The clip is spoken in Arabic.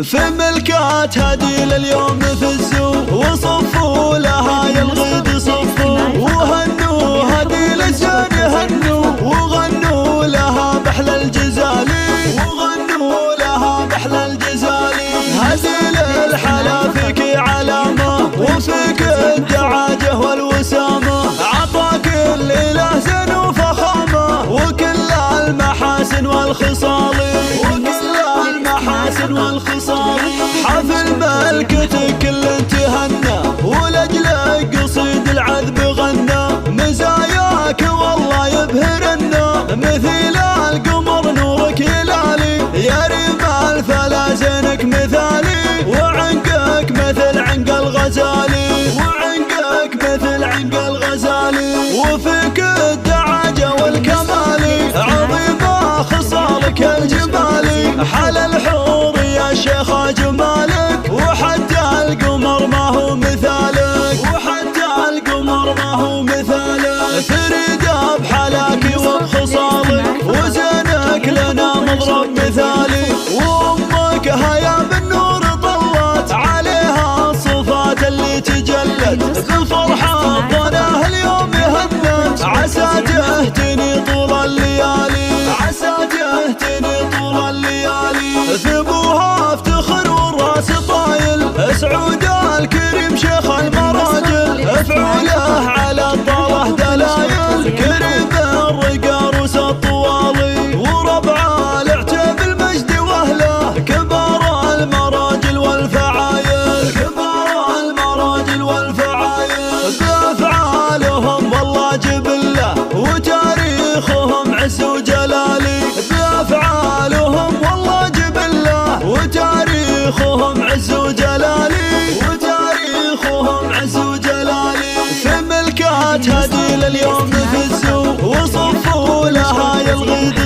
في ملكات هدي لليوم فزوا وصفوا لها يا الغيد صفوا وهنوا هدي للزين هنوا وغنوا لها بحلى الجزالي وغنوا لها بحلى الجزالي. هدي للحلا فيك علامة وفيك الدعاجة والوسامة عطاك الليلة زين وفخامة وكل المحاسن والخصال حفل ملكتك كل تهنى ولجلك قصيد العذب غنى مزاياك والله يبهرنا مثيل القمر نورك يلالي يا رمال فلا زينك مثالي وعنقك مثل عنق الغزالي وعنقك مثل عنق الغزالي وفيك الدعاجة والكمالي عظيمة خصالك الجمالي حل الحور يا شيخ جمالك وحتى القمر ما هو مثالك وحتى القمر ما هو مثالك تريد بحلاك وبخصالك وزنك لنا مضرب مثالي وامك هيا بالنور طلت عليها الصفات اللي تجلت بفرحة ضناه اليوم هنت عسى تهتني طول الليالي عسى تهتني طول الليالي ثبوها افتخر والراس طايل سعود الكريم شيخ المراجل افعله على الطاله دلايل كريم الرقا روس الطوالي وربع العتيب المجد واهله كبار المراجل والفعايل كبار المراجل والفعايل بافعالهم والله جبله وتاريخهم عز وجلالي بافعالهم والله جبله وتاريخهم عز وجلالي وتاريخهم عز وجلالي في ملكات هدي لليوم فزوا وصفوا لها يا الغيد